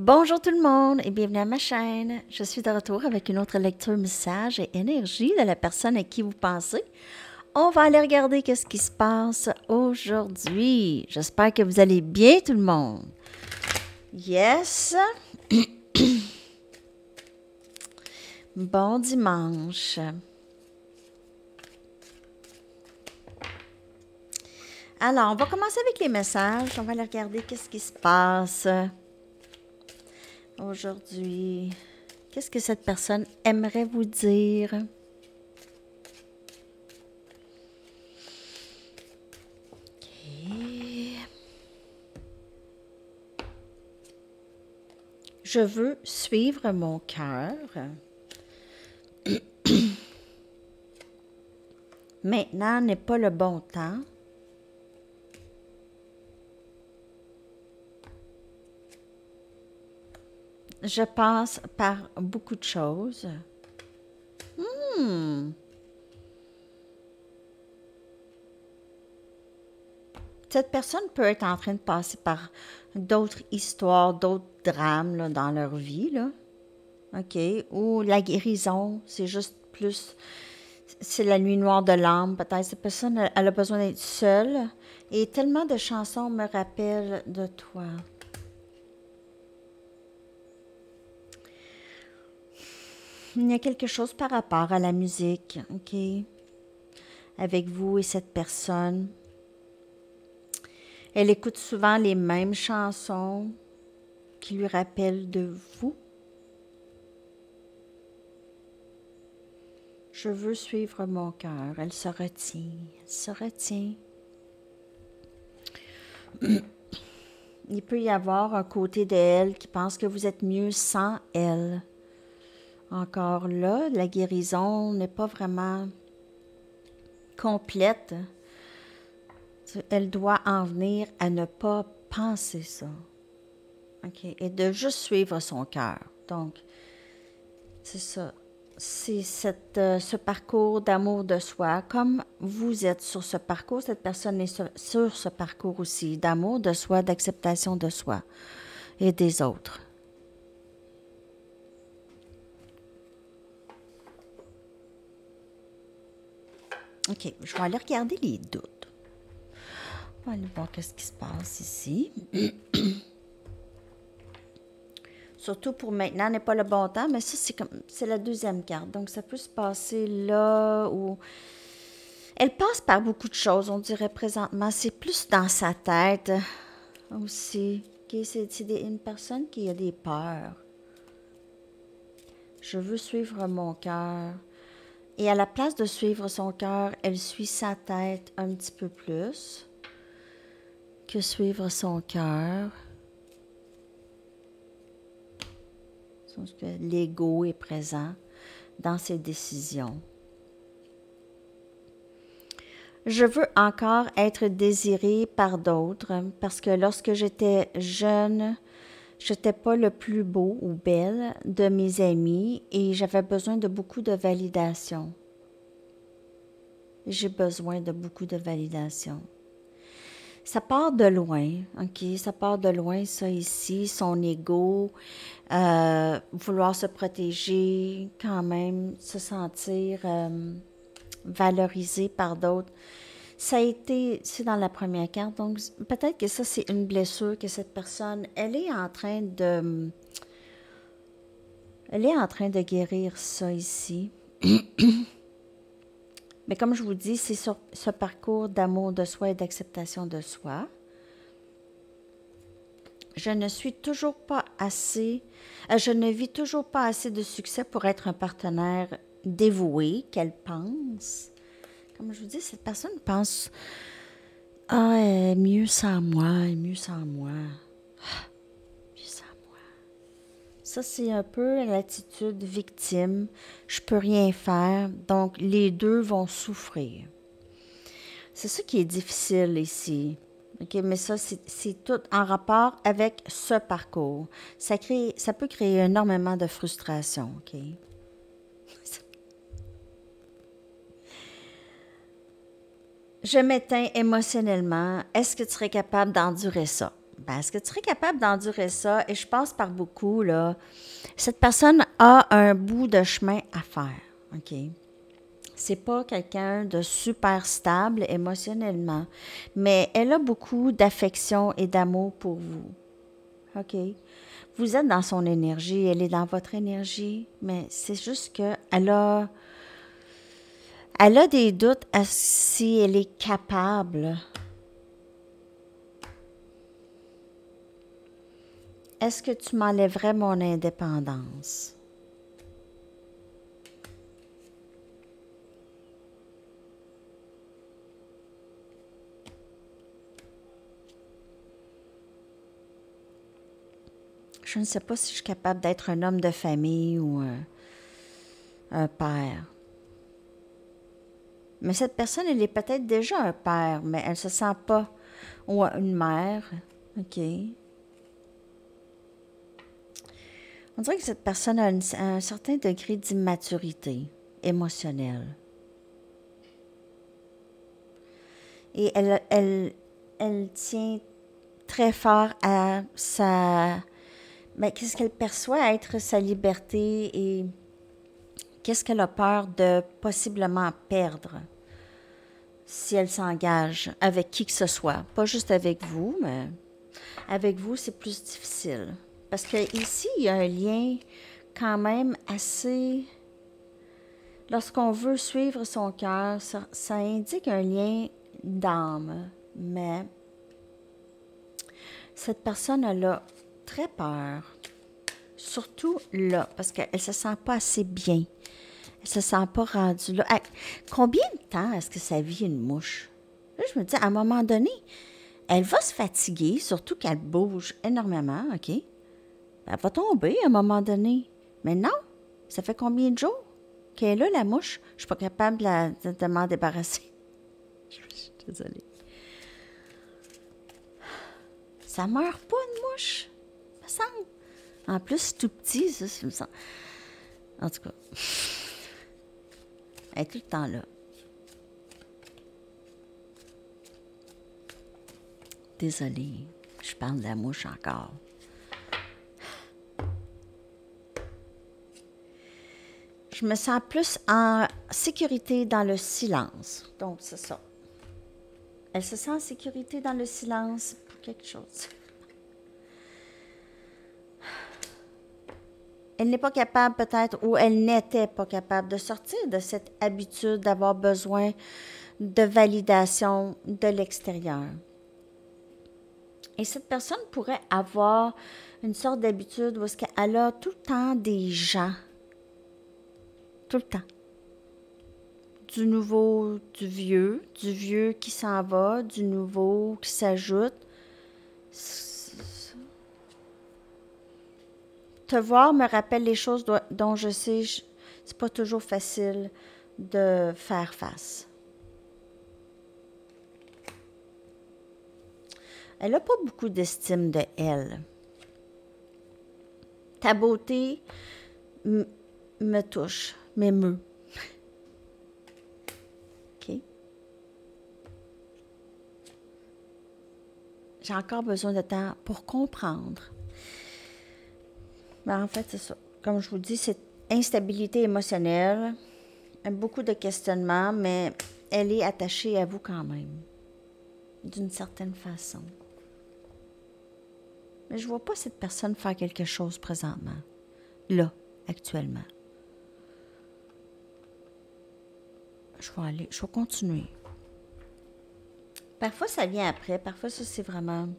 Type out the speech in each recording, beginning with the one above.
Bonjour tout le monde et bienvenue à ma chaîne. Je suis de retour avec une autre lecture message et énergie de la personne à qui vous pensez. On va aller regarder qu'est-ce qui se passe aujourd'hui. J'espère que vous allez bien tout le monde. Yes. Bon dimanche. Alors, on va commencer avec les messages. On va aller regarder qu'est-ce qui se passe aujourd'hui. Qu'est-ce que cette personne aimerait vous dire? OK. Je veux suivre mon cœur. Maintenant n'est pas le bon temps. Je passe par beaucoup de choses. Cette personne peut être en train de passer par d'autres histoires, d'autres drames là, dans leur vie, là. OK? Ou la guérison, c'est juste plus... C'est la nuit noire de l'âme, peut-être. Cette personne, elle a besoin d'être seule. Et tellement de chansons me rappellent de toi. Il y a quelque chose par rapport à la musique, OK? Avec vous et cette personne. Elle écoute souvent les mêmes chansons qui lui rappellent de vous. Je veux suivre mon cœur. Elle se retient. Elle se retient. Il peut y avoir un côté d'elle qui pense que vous êtes mieux sans elle. Encore là, la guérison n'est pas vraiment complète. Elle doit en venir à ne pas penser ça. OK? Et de juste suivre son cœur. Donc, c'est ça. C'est ce parcours d'amour de soi. Comme vous êtes sur ce parcours, cette personne est sur ce parcours aussi d'amour de soi, d'acceptation de soi et des autres. OK, je vais aller regarder les doutes. On va aller voir qu'est-ce qui se passe ici. Surtout pour maintenant n'est pas le bon temps, mais ça, c'est la deuxième carte. Donc, ça peut se passer là où... Elle passe par beaucoup de choses, on dirait présentement. C'est plus dans sa tête aussi. Okay, c'est une personne qui a des peurs. Je veux suivre mon cœur. Et à la place de suivre son cœur, elle suit sa tête un petit peu plus que suivre son cœur. L'ego est présent dans ses décisions. Je veux encore être désirée par d'autres parce que lorsque j'étais jeune, je n'étais pas le plus beau ou belle de mes amis et j'avais besoin de beaucoup de validation. J'ai besoin de beaucoup de validation. Ça part de loin, OK? Ça part de loin, ça ici, son ego, vouloir se protéger, quand même, se sentir valorisé par d'autres. Ça a été, c'est dans la première carte, donc peut-être que ça, c'est une blessure que cette personne, elle est en train de guérir ça ici. Mais comme je vous dis, c'est sur ce parcours d'amour de soi et d'acceptation de soi. Je ne vis toujours pas assez de succès pour être un partenaire dévoué qu'elle pense. Comme je vous dis, cette personne pense « Ah, elle est mieux sans moi, elle est mieux sans moi. Ah, mieux sans moi. » Ça, c'est un peu l'attitude victime. Je peux rien faire. Donc, les deux vont souffrir. C'est ça qui est difficile ici. OK, mais ça, c'est tout en rapport avec ce parcours. Ça peut créer énormément de frustration, OK? Je m'éteins émotionnellement. Est-ce que tu serais capable d'endurer ça? Ben, est-ce que tu serais capable d'endurer ça? Et je passe par beaucoup, là. Cette personne a un bout de chemin à faire, OK? C'est pas quelqu'un de super stable émotionnellement, mais elle a beaucoup d'affection et d'amour pour vous, OK? Vous êtes dans son énergie, elle est dans votre énergie, mais c'est juste elle a des doutes à si elle est capable. Est-ce que tu m'enlèverais mon indépendance? Je ne sais pas si je suis capable d'être un homme de famille ou un père. Mais cette personne, elle est peut-être déjà un père, mais elle ne se sent pas. Ou une mère. OK. On dirait que cette personne a un certain degré d'immaturité émotionnelle. Et elle tient très fort à sa... Mais qu'est-ce qu'elle perçoit être sa liberté et qu'est-ce qu'elle a peur de possiblement perdre si elle s'engage avec qui que ce soit. Pas juste avec vous, mais avec vous, c'est plus difficile. Parce que ici, il y a un lien quand même assez... Lorsqu'on veut suivre son cœur, ça indique un lien d'âme. Mais cette personne, elle a très peur. Surtout là, parce qu'elle ne se sent pas assez bien. Elle ne se sent pas rendue là. Combien de temps est-ce que ça vit une mouche? Là, je me dis, à un moment donné, elle va se fatiguer, surtout qu'elle bouge énormément, OK? Elle va tomber à un moment donné. Mais non, ça fait combien de jours qu'elle est là, la mouche? Je ne suis pas capable de m'en débarrasser. Je suis désolée. Ça meurt pas, une mouche, me semble. En plus, c'est tout petit, ça me semble. En tout cas, elle est tout le temps là. Désolée, je parle de la mouche encore. Je me sens plus en sécurité dans le silence. Donc, c'est ça. Elle se sent en sécurité dans le silence pour quelque chose. Elle n'est pas capable peut-être, ou elle n'était pas capable de sortir de cette habitude d'avoir besoin de validation de l'extérieur. Et cette personne pourrait avoir une sorte d'habitude où est-ce qu'elle a tout le temps des gens. Tout le temps. Du nouveau, du vieux qui s'en va, du nouveau qui s'ajoute. Te voir me rappelle les choses dont je sais, c'est pas toujours facile de faire face. Elle n'a pas beaucoup d'estime de elle. Ta beauté me touche, m'émeut. OK? J'ai encore besoin de temps pour comprendre. Mais en fait, c'est ça. Comme je vous dis, c'est instabilité émotionnelle, beaucoup de questionnements, mais elle est attachée à vous quand même, d'une certaine façon. Mais je ne vois pas cette personne faire quelque chose présentement, là, actuellement. Je vais continuer. Parfois, ça vient après. Parfois, ça, c'est vraiment...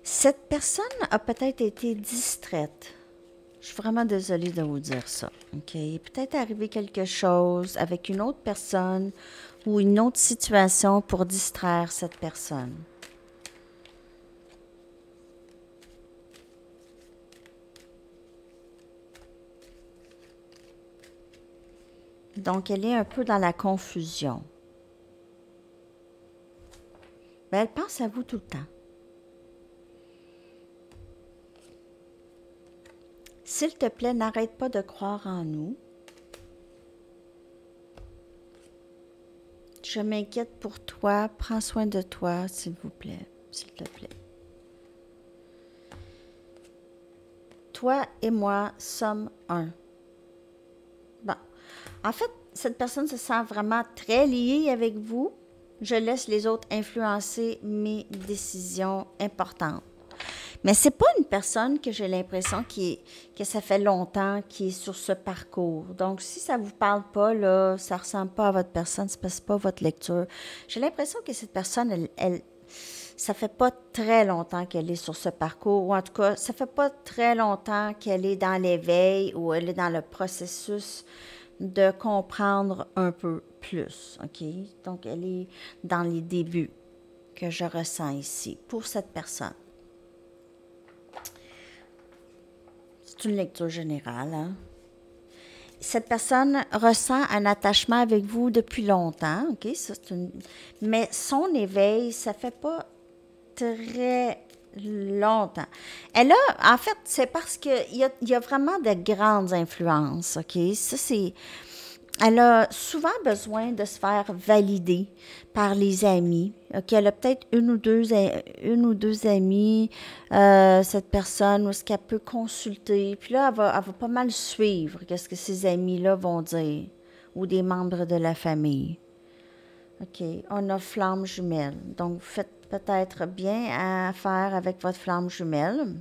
Cette personne a peut-être été distraite. Je suis vraiment désolée de vous dire ça. OK? Peut-être arrivé quelque chose avec une autre personne ou une autre situation pour distraire cette personne. Donc, elle est un peu dans la confusion. Mais elle pense à vous tout le temps. S'il te plaît, n'arrête pas de croire en nous. Je m'inquiète pour toi. Prends soin de toi, s'il vous plaît. S'il te plaît. Toi et moi sommes un. Bon. En fait, cette personne se sent vraiment très liée avec vous. Je laisse les autres influencer mes décisions importantes. Mais c'est pas une personne que j'ai l'impression que ça fait longtemps qui est sur ce parcours. Donc, si ça vous parle pas, là, ça ressemble pas à votre personne, c'est parce que c'est pas votre lecture. J'ai l'impression que cette personne, ça fait pas très longtemps qu'elle est sur ce parcours, ou en tout cas, ça fait pas très longtemps qu'elle est dans l'éveil ou elle est dans le processus de comprendre un peu plus, OK? Donc, elle est dans les débuts que je ressens ici pour cette personne. C'est une lecture générale, hein? Cette personne ressent un attachement avec vous depuis longtemps, OK? Mais son éveil, ça fait pas très longtemps. Elle a, en fait, c'est parce qu'il y a vraiment de grandes influences, OK? Ça, c'est... Elle a souvent besoin de se faire valider par les amis. OK, elle a peut-être une ou deux amis, cette personne, où est-ce qu'elle peut consulter. Puis là, elle va pas mal suivre qu'est-ce que ces amis-là vont dire, ou des membres de la famille. OK, on a flamme jumelle. Donc, vous faites peut-être bien à faire avec votre flamme jumelle.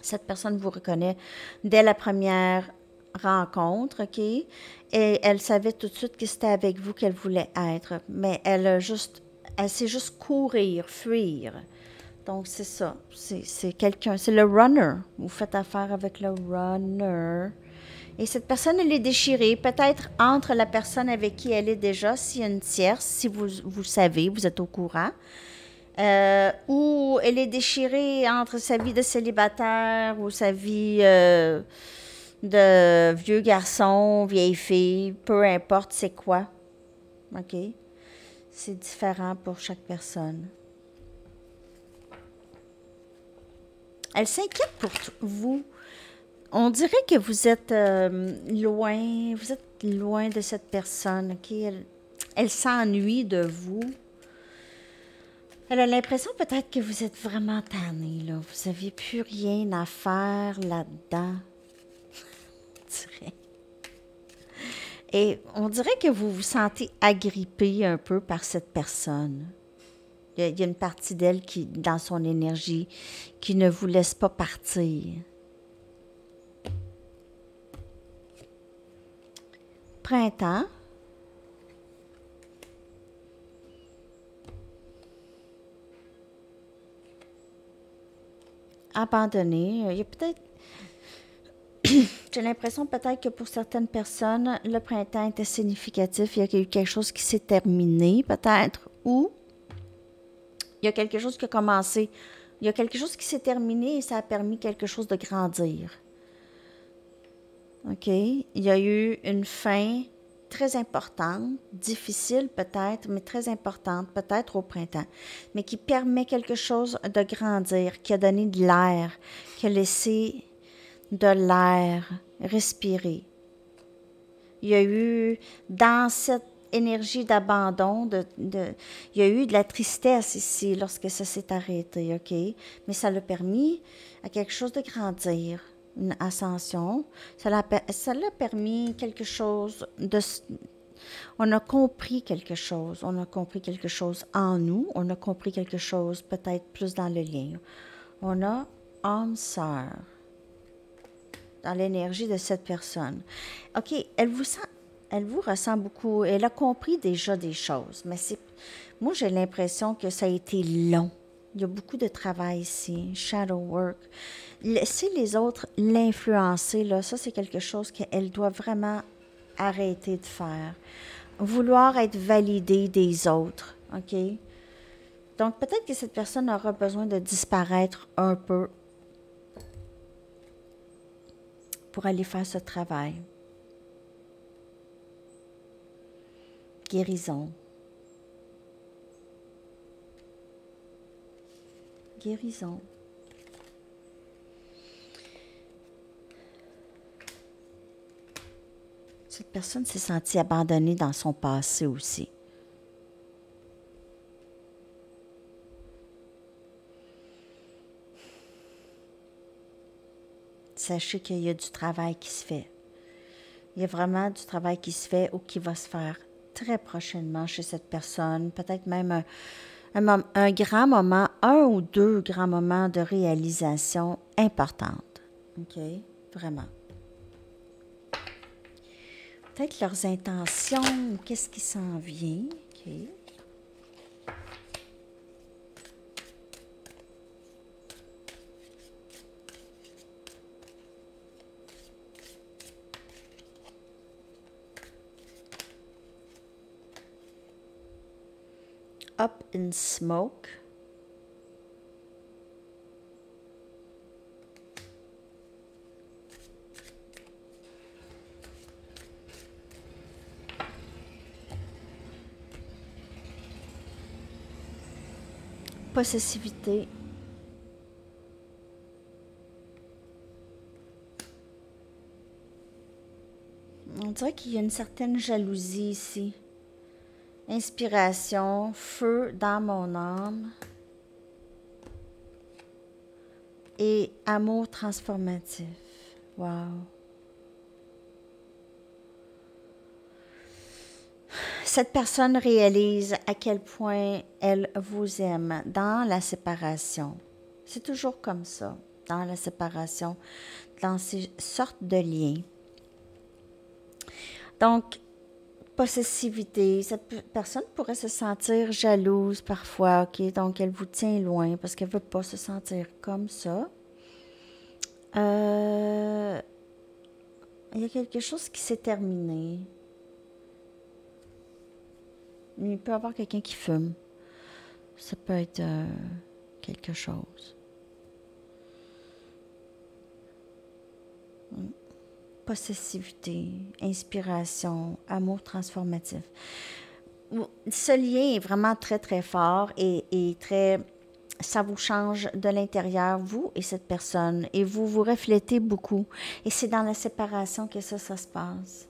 Cette personne vous reconnaît dès la première rencontre, OK? Et elle savait tout de suite que c'était avec vous qu'elle voulait être. Mais elle sait juste courir, fuir. Donc, c'est ça. C'est quelqu'un, c'est le runner. Vous faites affaire avec le runner. Et cette personne, elle est déchirée, peut-être entre la personne avec qui elle est déjà, s'il y a une tierce, si vous savez, vous êtes au courant. Ou elle est déchirée entre sa vie de célibataire ou sa vie de vieux garçon, vieille fille, peu importe c'est quoi. OK? C'est différent pour chaque personne. Elle s'inquiète pour vous. On dirait que vous êtes loin de cette personne, OK? Elle s'ennuie de vous. Elle a l'impression peut-être que vous êtes vraiment tanné, là. Vous n'aviez plus rien à faire là-dedans. On dirait. Et on dirait que vous vous sentez agrippé un peu par cette personne. Il y a une partie d'elle qui, dans son énergie, qui ne vous laisse pas partir. Printemps. Abandonné. Il y a peut-être... J'ai l'impression peut-être que pour certaines personnes, le printemps était significatif. Il y a eu quelque chose qui s'est terminé, peut-être, ou il y a quelque chose qui a commencé. Il y a quelque chose qui s'est terminé et ça a permis quelque chose de grandir. OK? Il y a eu une fin très importante, difficile peut-être, mais très importante, peut-être au printemps, mais qui permet quelque chose de grandir, qui a donné de l'air, qui a laissé de l'air respirer. Il y a eu, dans cette énergie d'abandon, il y a eu de la tristesse ici lorsque ça s'est arrêté, OK? Mais ça l'a permis à quelque chose de grandir, une ascension. Ça l'a permis quelque chose de... On a compris quelque chose. On a compris quelque chose en nous. On a compris quelque chose peut-être plus dans le lien. On a âme sœur dans l'énergie de cette personne. OK, elle vous ressent beaucoup. Elle a compris déjà des choses. Mais moi, j'ai l'impression que ça a été long. Il y a beaucoup de travail ici. Shadow work. Laisser les autres l'influencer, là, ça, c'est quelque chose qu'elle doit vraiment arrêter de faire. Vouloir être validée des autres. OK? Donc, peut-être que cette personne aura besoin de disparaître un peu pour aller faire ce travail. Guérison. Guérison. Cette personne s'est sentie abandonnée dans son passé aussi. sachez qu'il y a du travail qui se fait. Il y a vraiment du travail qui se fait ou qui va se faire très prochainement chez cette personne. Peut-être même un grand moment, un ou deux grands moments de réalisation importante. OK? Vraiment. Peut-être leurs intentions ou qu'est-ce qui s'en vient. OK? Up in smoke. Possessivité. On dirait qu'il y a une certaine jalousie ici. Inspiration, feu dans mon âme. Et amour transformatif. Wow. Cette personne réalise à quel point elle vous aime dans la séparation. C'est toujours comme ça, dans la séparation, dans ces sortes de liens. Donc, possessivité, cette personne pourrait se sentir jalouse parfois, ok? Donc, elle vous tient loin parce qu'elle ne veut pas se sentir comme ça. Il y a quelque chose qui s'est terminé. Il peut y avoir quelqu'un qui fume. Ça peut être quelque chose. Possessivité, inspiration, amour transformatif. Ce lien est vraiment très, très fort et très... Ça vous change de l'intérieur, vous et cette personne. Et vous vous reflétez beaucoup. Et c'est dans la séparation que ça se passe.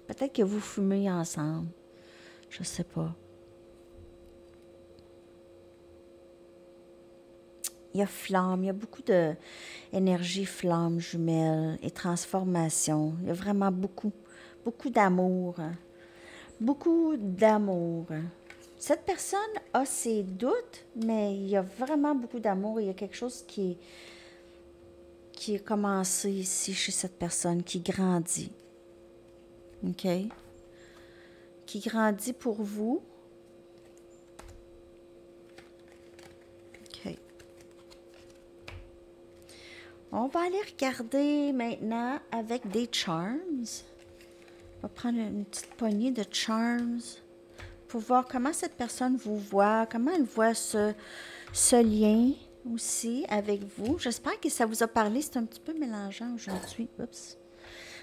Peut-être que vous fumez ensemble. Je ne sais pas. Il y a flamme, il y a beaucoup d'énergie flamme jumelle et transformation. Il y a vraiment beaucoup d'amour. Beaucoup d'amour. Cette personne a ses doutes, mais il y a vraiment beaucoup d'amour. Il y a quelque chose qui a commencé ici chez cette personne, qui grandit. OK? Qui grandit pour vous. OK. On va aller regarder maintenant avec des charms. On va prendre une petite poignée de charms pour voir comment cette personne vous voit, comment elle voit ce lien aussi avec vous. J'espère que ça vous a parlé. C'est un petit peu mélangeant aujourd'hui. Oups.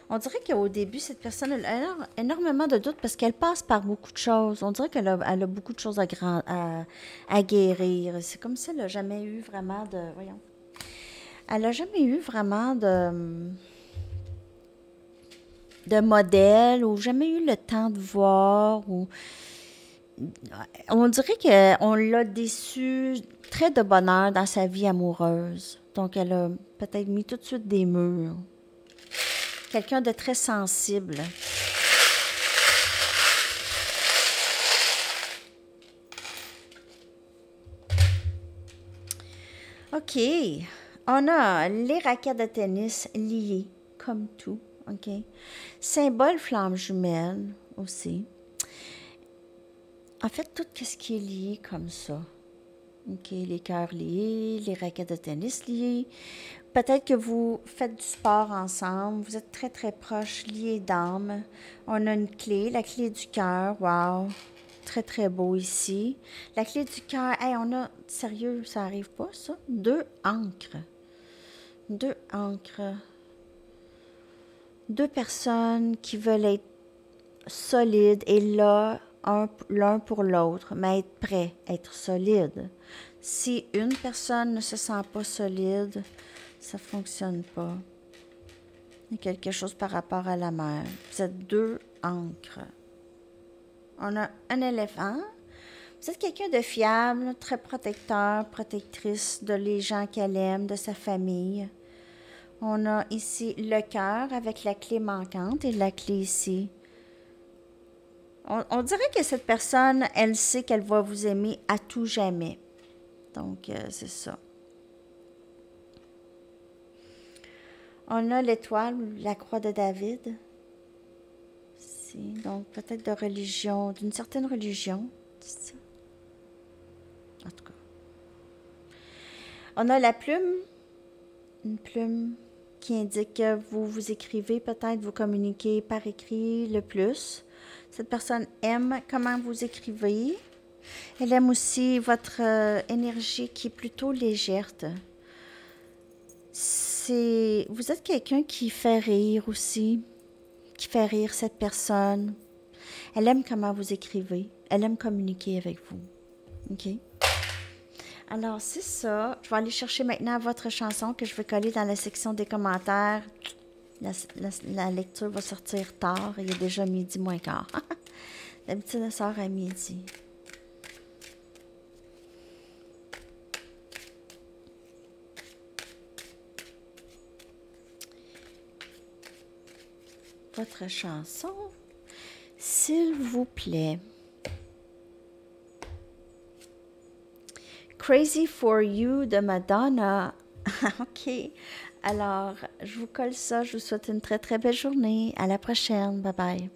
On dirait qu'au début, cette personne elle a énormément de doutes parce qu'elle passe par beaucoup de choses. On dirait qu'elle a beaucoup de choses à guérir. C'est comme si elle n'a jamais eu vraiment de... Voyons. Elle n'a jamais eu vraiment de modèle ou jamais eu le temps de voir. Ou... On dirait qu'on l'a déçue très de bonheur dans sa vie amoureuse. Donc, elle a peut-être mis tout de suite des murs. Quelqu'un de très sensible. OK. On a les raquettes de tennis liées, comme tout. OK. Symbole flamme jumelle aussi. En fait, tout ce qui est lié comme ça. OK. Les cœurs liés, les raquettes de tennis liées. Peut-être que vous faites du sport ensemble, vous êtes très, très proches, liés d'âme. On a une clé, la clé du cœur, wow, très, très beau ici. La clé du cœur, hey, on a, sérieux, ça arrive pas ça? 2 encres. 2 encres. 2 personnes qui veulent être solides et là, l'un pour l'autre, mais être prêt, être solide. Si une personne ne se sent pas solide, ça ne fonctionne pas. Il y a quelque chose par rapport à la mer. Vous êtes 2 encres. On a un éléphant. Vous êtes quelqu'un de fiable, très protecteur, protectrice de les gens qu'elle aime, de sa famille. On a ici le cœur avec la clé manquante et la clé ici. On dirait que cette personne, elle sait qu'elle va vous aimer à tout jamais. Donc, c'est ça. On a l'étoile, la croix de David. Ici, donc peut-être de religion, d'une certaine religion. C'est ça. En tout cas. On a la plume. Une plume qui indique que vous écrivez, peut-être vous communiquez par écrit le plus. Cette personne aime comment vous écrivez. Elle aime aussi votre énergie qui est plutôt légère. Vous êtes quelqu'un qui fait rire aussi, qui fait rire cette personne. Elle aime comment vous écrivez. Elle aime communiquer avec vous. OK? Alors, c'est ça. Je vais aller chercher maintenant votre chanson que je vais coller dans la section des commentaires. La lecture va sortir tard. Il est déjà midi moins quart. D'habitude, elle sort à midi. Votre chanson, s'il vous plaît. Crazy for You de Madonna. OK. Alors, je vous colle ça. Je vous souhaite une très, très belle journée. À la prochaine. Bye bye.